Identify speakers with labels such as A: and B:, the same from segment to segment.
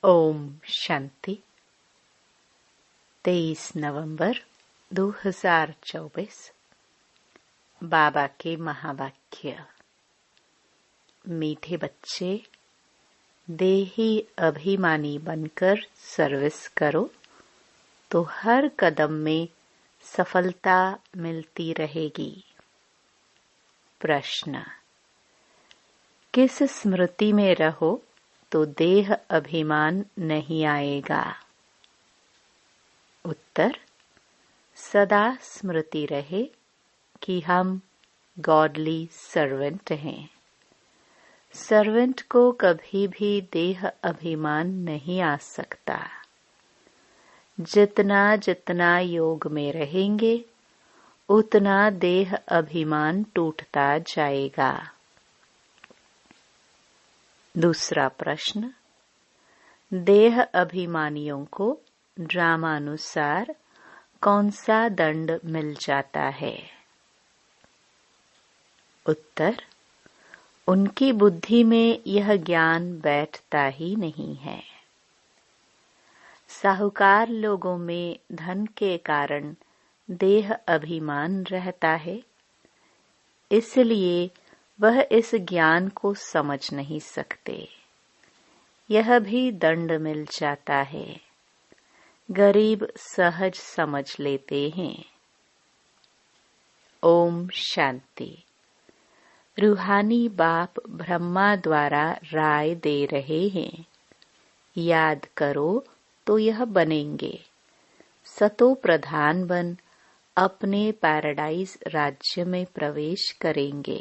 A: ओम शांति। 23 नवंबर 2024। बाबा के महावाक्य। मीठे बच्चे, देही अभिमानी बनकर सर्विस करो तो हर कदम में सफलता मिलती रहेगी। प्रश्न: किस स्मृति में रहो तो देह अभिमान नहीं आएगा? उत्तर: सदा स्मृति रहे कि हम गॉडली सर्वेंट हैं। सर्वेंट को कभी भी देह अभिमान नहीं आ सकता। जितना जितना योग में रहेंगे उतना देह अभिमान टूटता जाएगा। दूसरा प्रश्न: देह अभिमानियों को ड्रामानुसार कौन सा दंड मिल जाता है? उत्तर: उनकी बुद्धि में यह ज्ञान बैठता ही नहीं है। साहूकार लोगों में धन के कारण देह अभिमान रहता है, इसलिए वह इस ज्ञान को समझ नहीं सकते। यह भी दंड मिल जाता है। गरीब सहज समझ लेते हैं। ओम शांति। रूहानी बाप ब्रह्मा द्वारा राय दे रहे हैं। याद करो तो यह बनेंगे। सतो प्रधान बन अपने पैराडाइज राज्य में प्रवेश करेंगे।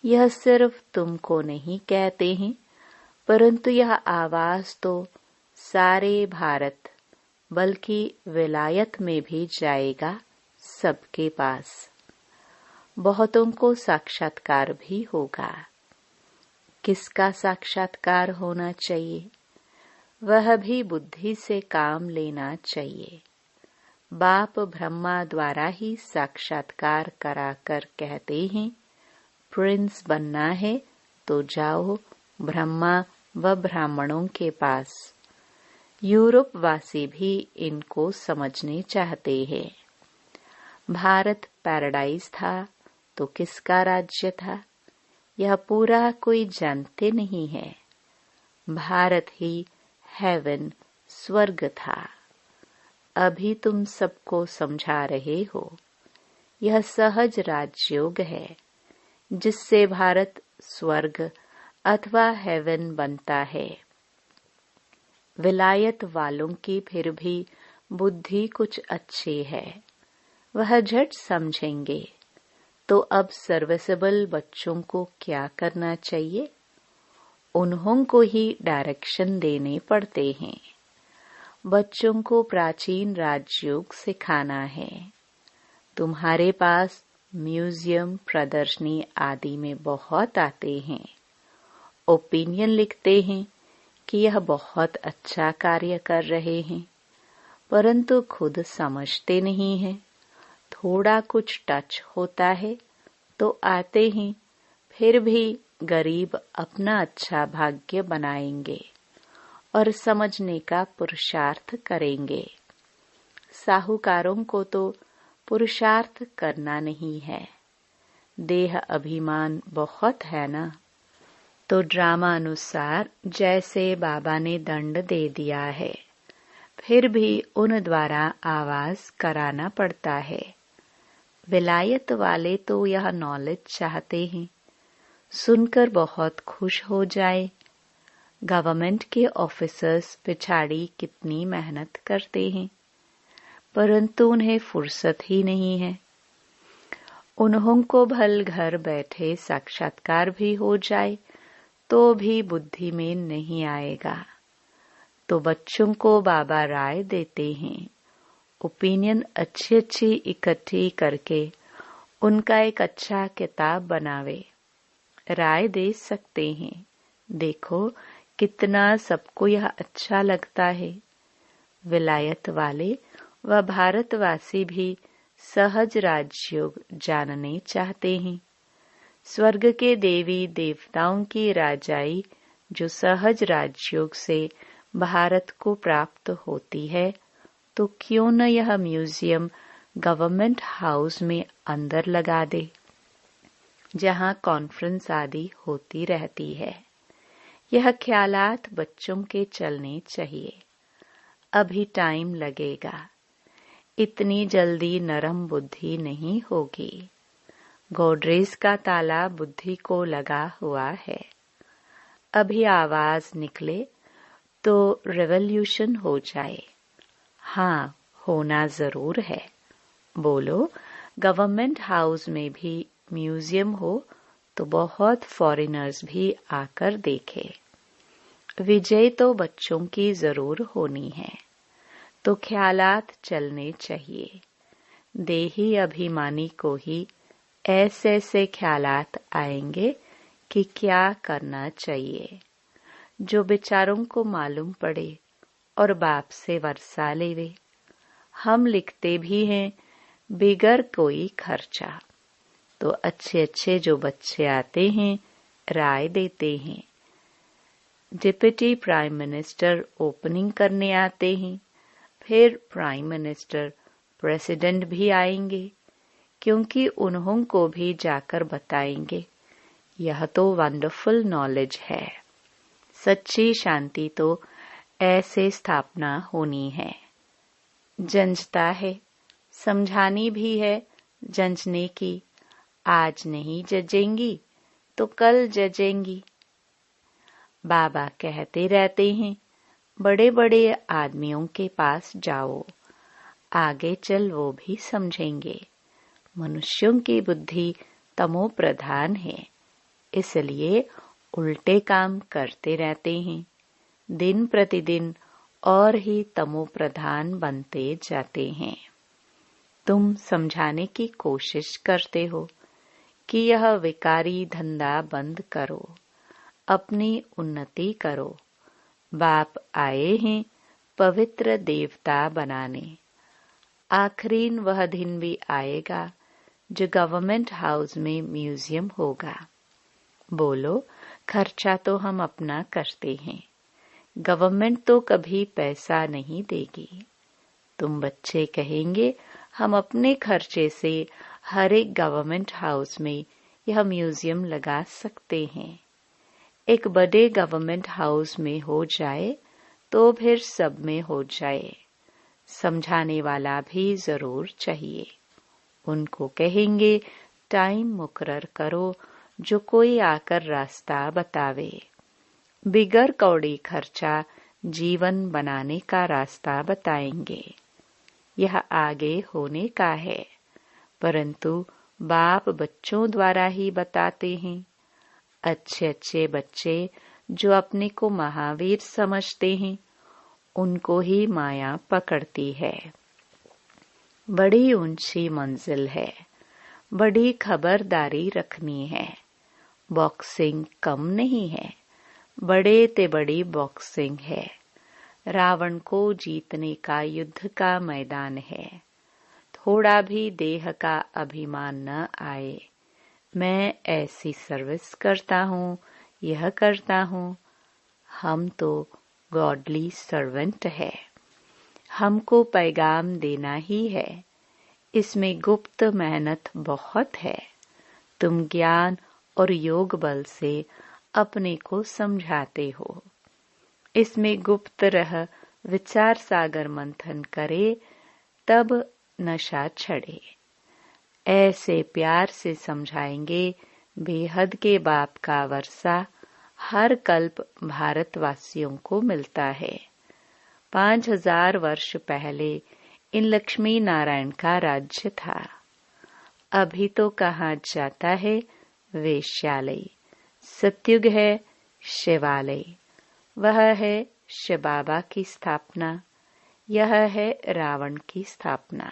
A: यह सिर्फ तुमको नहीं कहते हैं, परंतु यह आवाज तो सारे भारत बल्कि विलायत में भी जाएगा, सबके पास। बहुतों को साक्षात्कार भी होगा। किसका साक्षात्कार होना चाहिए? वह भी बुद्धि से काम लेना चाहिए। बाप ब्रह्मा द्वारा ही साक्षात्कार कराकर कहते हैं, प्रिंस बनना है तो जाओ ब्रह्मा व ब्राह्मणों के पास। यूरोप वासी भी इनको समझने चाहते हैं। भारत पैराडाइज था तो किसका राज्य था? यह पूरा कोई जानते नहीं है। भारत ही हेवन स्वर्ग था। अभी तुम सबको समझा रहे हो। यह सहज राजयोग है जिससे भारत स्वर्ग अथवा हेवन बनता है। विलायत वालों की फिर भी बुद्धि कुछ अच्छी है, वह झट समझेंगे। तो अब सर्विसेबल बच्चों को क्या करना चाहिए? उन्हों को ही डायरेक्शन देने पड़ते हैं। बच्चों को प्राचीन राजयोग सिखाना है। तुम्हारे पास म्यूजियम, प्रदर्शनी आदि में बहुत आते हैं। ओपिनियन लिखते हैं कि यह बहुत अच्छा कार्य कर रहे हैं, परंतु खुद समझते नहीं हैं। थोड़ा कुछ टच होता है तो आते हैं, फिर भी गरीब अपना अच्छा भाग्य बनाएंगे और समझने का पुरुषार्थ करेंगे। साहूकारों को तो पुरुषार्थ करना नहीं है। देह अभिमान बहुत है ना, तो ड्रामा अनुसार जैसे बाबा ने दंड दे दिया है, फिर भी उन द्वारा आवाज कराना पड़ता है। विलायत वाले तो यह नॉलेज चाहते हैं, सुनकर बहुत खुश हो जाए। गवर्नमेंट के ऑफिसर्स पिछाड़ी कितनी मेहनत करते हैं, परंतु उन्हें फुर्सत ही नहीं है। उन्हों को भल घर बैठे साक्षात्कार भी हो जाए तो भी बुद्धि में नहीं आएगा। तो बच्चों को बाबा राय देते हैं। ओपिनियन अच्छी अच्छी इकट्ठी करके उनका एक अच्छा किताब बनावे। राय दे सकते हैं। देखो कितना सबको यह अच्छा लगता है। विलायत वाले व भारतवासी भी सहज राजयोग जानने चाहते हैं। स्वर्ग के देवी देवताओं की राजाई जो सहज राजयोग से भारत को प्राप्त होती है, तो क्यों न यह म्यूजियम गवर्नमेंट हाउस में अंदर लगा दे, जहां कॉन्फ्रेंस आदि होती रहती है। यह ख्यालात बच्चों के चलने चाहिए। अभी टाइम लगेगा, इतनी जल्दी नरम बुद्धि नहीं होगी। गोडरेज का ताला बुद्धि को लगा हुआ है। अभी आवाज निकले तो रेवोल्यूशन हो जाए। हाँ, होना जरूर है। बोलो, गवर्नमेंट हाउस में भी म्यूजियम हो तो बहुत फॉरेनर्स भी आकर देखे। विजय तो बच्चों की जरूर होनी है, तो ख्यालात चलने चाहिए। देही अभिमानी को ही ऐसे ऐसे ख्यालात आएंगे कि क्या करना चाहिए। जो बेचारों को मालूम पड़े और बाप से वर्षा लेवे। हम लिखते भी हैं बिगर कोई खर्चा, तो अच्छे अच्छे जो बच्चे आते हैं राय देते हैं। डिप्टी प्राइम मिनिस्टर ओपनिंग करने आते हैं, फिर प्राइम मिनिस्टर, प्रेसिडेंट भी आएंगे, क्योंकि उन्हों को भी जाकर बताएंगे। यह तो वंडरफुल नॉलेज है। सच्ची शांति तो ऐसे स्थापना होनी है। जंजता है, समझानी भी है जंजने की। आज नहीं जजेंगी तो कल जजेंगी। बाबा कहते रहते हैं, बड़े बड़े आदमियों के पास जाओ, आगे चल वो भी समझेंगे। मनुष्यों की बुद्धि तमो प्रधान है, इसलिए उल्टे काम करते रहते हैं। दिन प्रतिदिन और ही तमो प्रधान बनते जाते हैं। तुम समझाने की कोशिश करते हो कि यह विकारी धंधा बंद करो, अपनी उन्नति करो। बाप आए हैं पवित्र देवता बनाने। आखिरी वह दिन भी आएगा जो गवर्नमेंट हाउस में म्यूजियम होगा। बोलो, खर्चा तो हम अपना करते हैं, गवर्नमेंट तो कभी पैसा नहीं देगी। तुम बच्चे कहेंगे हम अपने खर्चे से हर एक गवर्नमेंट हाउस में यह म्यूजियम लगा सकते हैं। एक बड़े गवर्नमेंट हाउस में हो जाए तो फिर सब में हो जाए। समझाने वाला भी जरूर चाहिए। उनको कहेंगे टाइम मुकर्रर करो, जो कोई आकर रास्ता बतावे। बिगर कौड़ी खर्चा जीवन बनाने का रास्ता बताएंगे। यह आगे होने का है, परंतु बाप बच्चों द्वारा ही बताते हैं। अच्छे अच्छे बच्चे जो अपने को महावीर समझते हैं, उनको ही माया पकड़ती है। बड़ी ऊंची मंजिल है, बड़ी खबरदारी रखनी है। बॉक्सिंग कम नहीं है, बड़े ते बड़ी बॉक्सिंग है। रावण को जीतने का युद्ध का मैदान है। थोड़ा भी देह का अभिमान न आए। मैं ऐसी सर्विस करता हूँ, यह करता हूँ। हम तो गॉडली सर्वेंट है। हमको पैगाम देना ही है। इसमें गुप्त मेहनत बहुत है। तुम ज्ञान और योग बल से अपने को समझाते हो। इसमें गुप्त रह विचार सागर मंथन करे, तब नशा चढ़े। ऐसे प्यार से समझाएंगे, बेहद के बाप का वर्षा हर कल्प भारतवासियों को मिलता है। 5000 वर्ष पहले इन लक्ष्मी नारायण का राज्य था। अभी तो कहा जाता है वेश्यालय। सतयुग है शिवालय। वह है शिव बाबा की स्थापना, यह है रावण की स्थापना।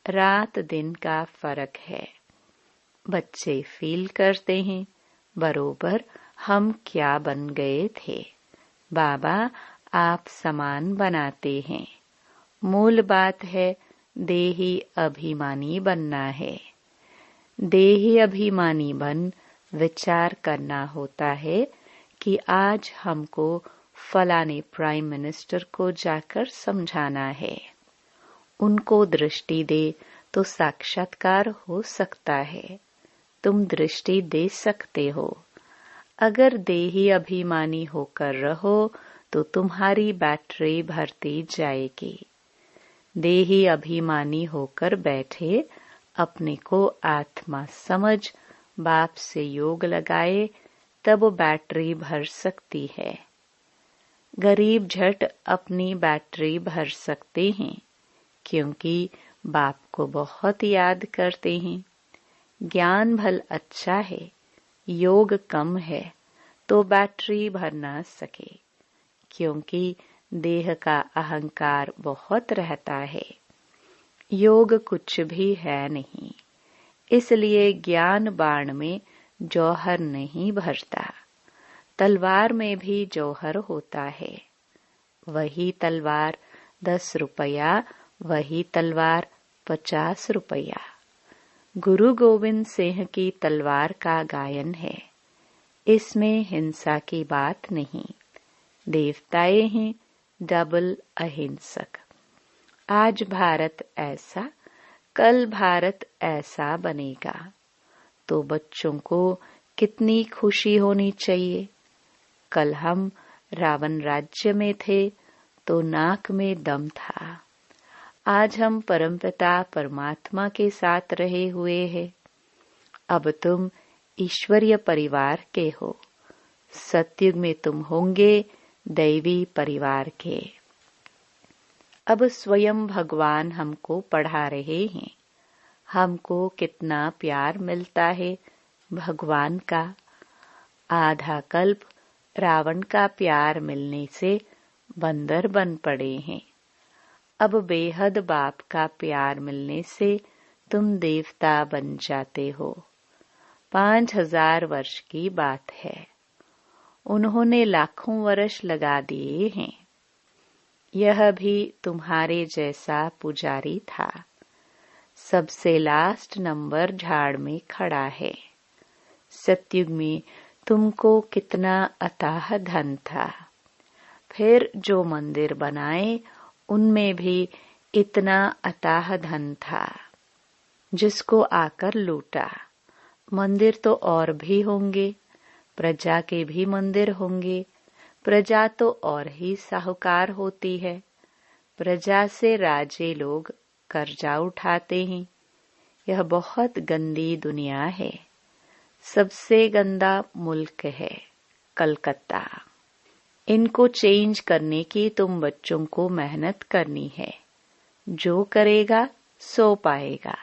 A: रात दिन का फर्क है। बच्चे फील करते हैं बरोबर हम क्या बन गए थे। बाबा आप समान बनाते हैं। मूल बात है देही अभिमानी बनना है। देही अभिमानी बन विचार करना होता है कि आज हमको फलाने प्राइम मिनिस्टर को जाकर समझाना है। उनको दृष्टि दे तो साक्षात्कार हो सकता है। तुम दृष्टि दे सकते हो। अगर देही अभिमानी होकर रहो तो तुम्हारी बैटरी भरती जाएगी। देही अभिमानी होकर बैठे, अपने को आत्मा समझ, बाप से योग लगाए, तब बैटरी भर सकती है। गरीब झट अपनी बैटरी भर सकते हैं, क्योंकि बाप को बहुत याद करते हैं। ज्ञान भल अच्छा है, योग कम है तो बैटरी भर ना सके, क्योंकि देह का अहंकार बहुत रहता है। योग कुछ भी है नहीं, इसलिए ज्ञान बाण में जौहर नहीं भरता। तलवार में भी जौहर होता है। वही तलवार 10 रुपया, वही तलवार 50 रुपया। गुरु गोविंद सिंह की तलवार का गायन है। इसमें हिंसा की बात नहीं। देवताएं हैं डबल अहिंसक। आज भारत ऐसा, कल भारत ऐसा बनेगा, तो बच्चों को कितनी खुशी होनी चाहिए। कल हम रावण राज्य में थे तो नाक में दम था। आज हम परमपिता परमात्मा के साथ रहे हुए हैं। अब तुम ईश्वरीय परिवार के हो। सतयुग में तुम होंगे दैवी परिवार के। अब स्वयं भगवान हमको पढ़ा रहे हैं। हमको कितना प्यार मिलता है भगवान का। आधा कल्प रावण का प्यार मिलने से बंदर बन पड़े हैं। अब बेहद बाप का प्यार मिलने से तुम देवता बन जाते हो। 5000 वर्ष की बात है। उन्होंने लाखों वर्ष लगा दिए हैं। यह भी तुम्हारे जैसा पुजारी था। सबसे लास्ट नंबर झाड़ में खड़ा है। सतयुग में तुमको कितना अथाह धन था। फिर जो मंदिर बनाए उनमें भी इतना अथाह धन था, जिसको आकर लूटा। मंदिर तो और भी होंगे, प्रजा के भी मंदिर होंगे। प्रजा तो और ही साहूकार होती है। प्रजा से राजे लोग कर्जा उठाते हैं। यह बहुत गंदी दुनिया है। सबसे गंदा मुल्क है कलकत्ता। इनको चेंज करने की तुम बच्चों को मेहनत करनी है। जो करेगा सो पाएगा।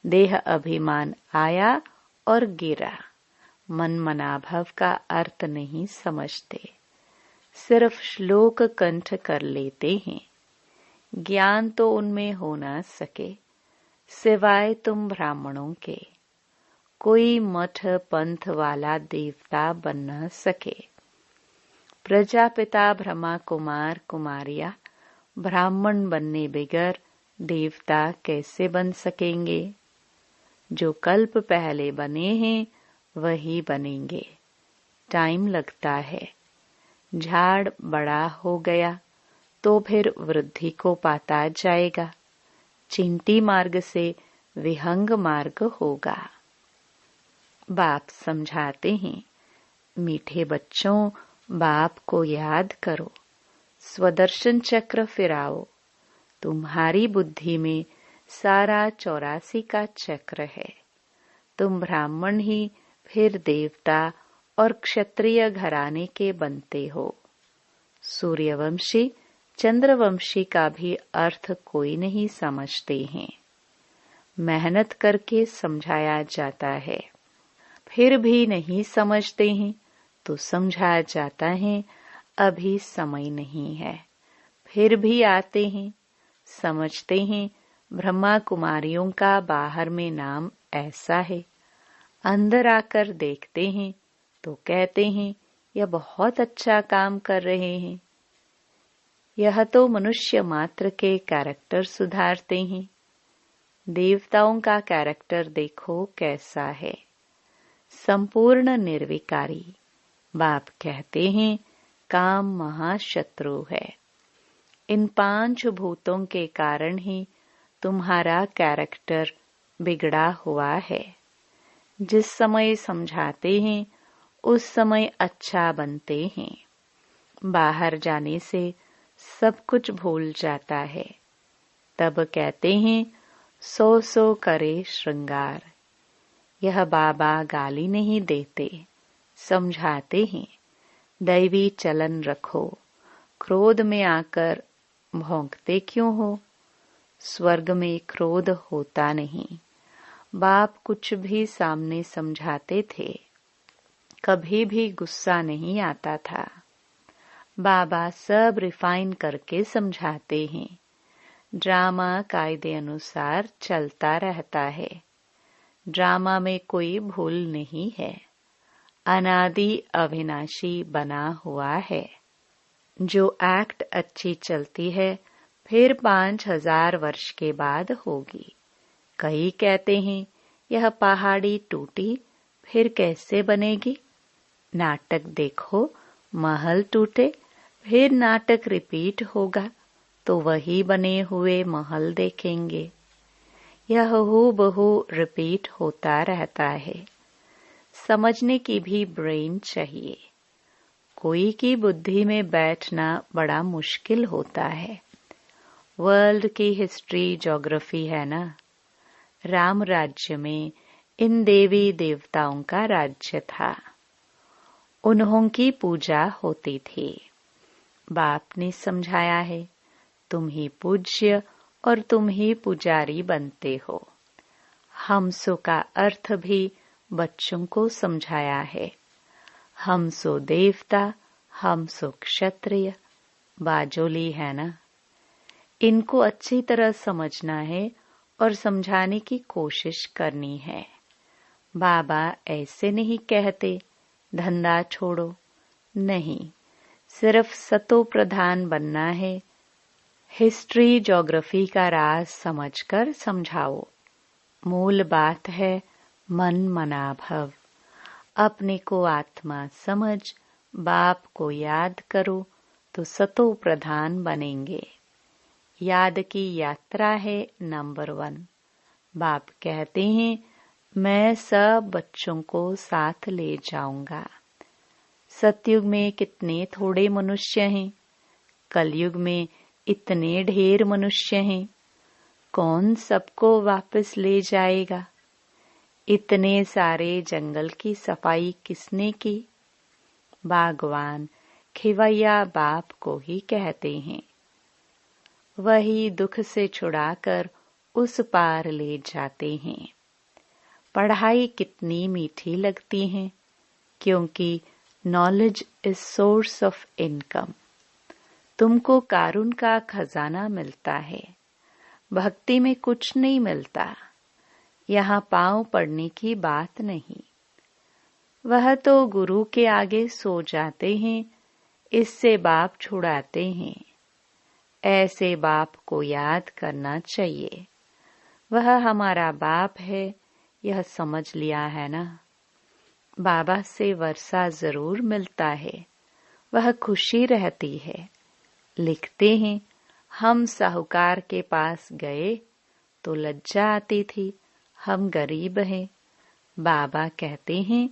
A: देह अभिमान आया और गिरा। मन मनाभव का अर्थ नहीं समझते, सिर्फ श्लोक कंठ कर लेते हैं। ज्ञान तो उनमें हो ना सके, सिवाय तुम ब्राह्मणों के। कोई मठ पंथ वाला देवता बन न सके। प्रजापिता ब्रह्मा कुमार कुमारियां ब्राह्मण बनने बगैर देवता कैसे बन सकेंगे। जो कल्प पहले बने हैं वही बनेंगे। टाइम लगता है। झाड़ बड़ा हो गया तो फिर वृद्धि को पाता जाएगा। चिंटी मार्ग से विहंग मार्ग होगा। बाप समझाते हैं, मीठे बच्चों, बाप को याद करो। स्वदर्शन चक्र फिराओ। तुम्हारी बुद्धि में सारा 84 का चक्र है। तुम ब्राह्मण ही फिर देवता और क्षत्रिय घराने के बनते हो। सूर्यवंशी चंद्रवंशी का भी अर्थ कोई नहीं समझते हैं। मेहनत करके समझाया जाता है, फिर भी नहीं समझते हैं तो समझाया जाता है अभी समय नहीं है। फिर भी आते हैं, समझते हैं ब्रह्मा कुमारियों का बाहर में नाम ऐसा है। अंदर आकर देखते हैं तो कहते हैं यह बहुत अच्छा काम कर रहे हैं। यह तो मनुष्य मात्र के कैरेक्टर सुधारते हैं। देवताओं का कैरेक्टर देखो कैसा है। संपूर्ण निर्विकारी, बाप कहते हैं काम महाशत्रु है। इन 5 भूतों के कारण ही तुम्हारा कैरेक्टर बिगड़ा हुआ है। जिस समय समझाते हैं उस समय अच्छा बनते हैं। बाहर जाने से सब कुछ भूल जाता है। तब कहते हैं 100 करे श्रृंगार। यह बाबा गाली नहीं देते, समझाते हैं दैवी चलन रखो। क्रोध में आकर भौंकते क्यों हो? स्वर्ग में क्रोध होता नहीं। बाप कुछ भी सामने समझाते थे, कभी भी गुस्सा नहीं आता था। बाबा सब रिफाइन करके समझाते हैं। ड्रामा कायदे अनुसार चलता रहता है। ड्रामा में कोई भूल नहीं है। अनादि अविनाशी बना हुआ है। जो एक्ट अच्छी चलती है फिर 5000 वर्ष के बाद होगी। कई कहते हैं यह पहाड़ी टूटी फिर कैसे बनेगी? नाटक देखो, महल टूटे फिर नाटक रिपीट होगा तो वही बने हुए महल देखेंगे। यह हूबहू रिपीट होता रहता है। समझने की भी ब्रेन चाहिए। कोई की बुद्धि में बैठना बड़ा मुश्किल होता है। वर्ल्ड की हिस्ट्री ज्योग्राफी है ना। राम राज्य में इन देवी देवताओं का राज्य था। उन्हों की पूजा होती थी। बाप ने समझाया है तुम ही पूज्य और तुम ही पुजारी बनते हो। हमसो का अर्थ भी बच्चों को समझाया है। हमसो देवता, हमसो क्षत्रिय। बाजोली है ना। इनको अच्छी तरह समझना है और समझाने की कोशिश करनी है। बाबा ऐसे नहीं कहते धंधा छोड़ो, नहीं, सिर्फ सतो प्रधान बनना है। हिस्ट्री ज्योग्राफी का राज समझकर समझाओ। मूल बात है मन मनाभव। अपने को आत्मा समझ बाप को याद करो तो सतो प्रधान बनेंगे। याद की यात्रा है नंबर 1। बाप कहते हैं मैं सब बच्चों को साथ ले जाऊंगा। सतयुग में कितने थोड़े मनुष्य हैं, कलयुग में इतने ढेर मनुष्य हैं। कौन सबको वापस ले जाएगा? इतने सारे जंगल की सफाई किसने की? बागवान खिवैया बाप को ही कहते हैं। वही दुख से छुड़ाकर उस पार ले जाते हैं। पढ़ाई कितनी मीठी लगती है, क्योंकि knowledge is source of income. तुमको कारून का खजाना मिलता है। भक्ति में कुछ नहीं मिलता। यहाँ पांव पड़ने की बात नहीं। वह तो गुरु के आगे सो जाते हैं, इससे बाप छुड़ाते हैं। ऐसे बाप को याद करना चाहिए। वह हमारा बाप है, यह समझ लिया है ना। बाबा से वर्षा जरूर मिलता है, वह खुशी रहती है। लिखते हैं हम साहूकार के पास गए तो लज्जा आती थी, हम गरीब हैं। बाबा कहते हैं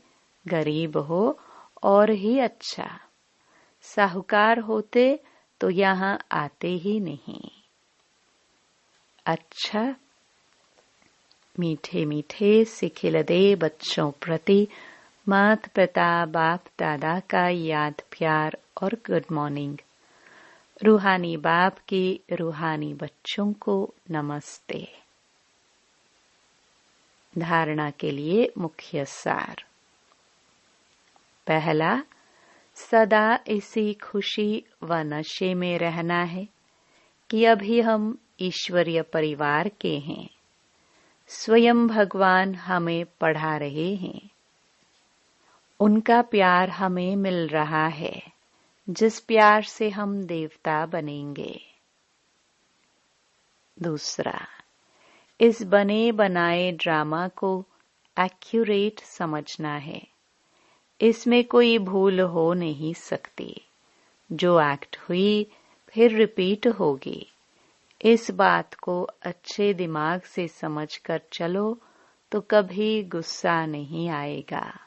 A: गरीब हो और ही अच्छा। साहूकार होते तो यहाँ आते ही नहीं। अच्छा, मीठे मीठे सिखिलदे बच्चों प्रति माता पिता बाप दादा का याद प्यार और गुड मॉर्निंग। रूहानी बाप की रूहानी बच्चों को नमस्ते। धारणा के लिए मुख्य सार। पहला, सदा इसी खुशी व नशे में रहना है कि अभी हम ईश्वरीय परिवार के हैं। स्वयं भगवान हमें पढ़ा रहे हैं। उनका प्यार हमें मिल रहा है, जिस प्यार से हम देवता बनेंगे। दूसरा, इस बने बनाए ड्रामा को एक्यूरेट समझना है। इसमें कोई भूल हो नहीं सकती। जो एक्ट हुई फिर रिपीट होगी। इस बात को अच्छे दिमाग से समझकर चलो तो कभी गुस्सा नहीं आएगा।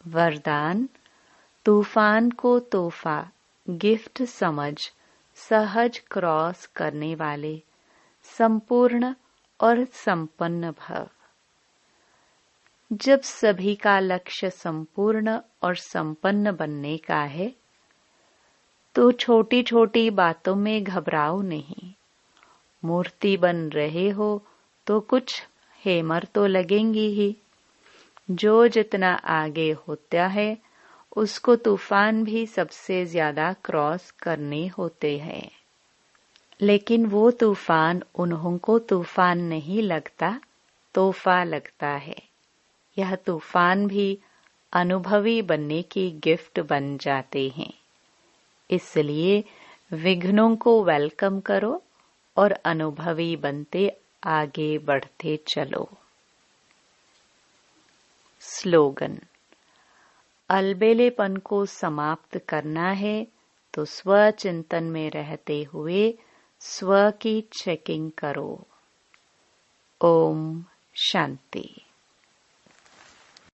A: वरदान, तूफान को तोहफा गिफ्ट समझ सहज क्रॉस करने वाले संपूर्ण और संपन्न भव। जब सभी का लक्ष्य संपूर्ण और संपन्न बनने का है तो छोटी छोटी बातों में घबराओ नहीं। मूर्ति बन रहे हो तो कुछ हेमर तो लगेंगी ही। जो जितना आगे होता है उसको तूफान भी सबसे ज्यादा क्रॉस करने होते हैं। लेकिन वो तूफान उन्हों को तूफान नहीं लगता, तोहफा लगता है। यह तूफान भी अनुभवी बनने की गिफ्ट बन जाते हैं। इसलिए विघ्नों को वेलकम करो और अनुभवी बनते आगे बढ़ते चलो। स्लोगन, अलबेलेपन को समाप्त करना है तो स्व चिंतन में रहते हुए स्व की चेकिंग करो। ओम शांति।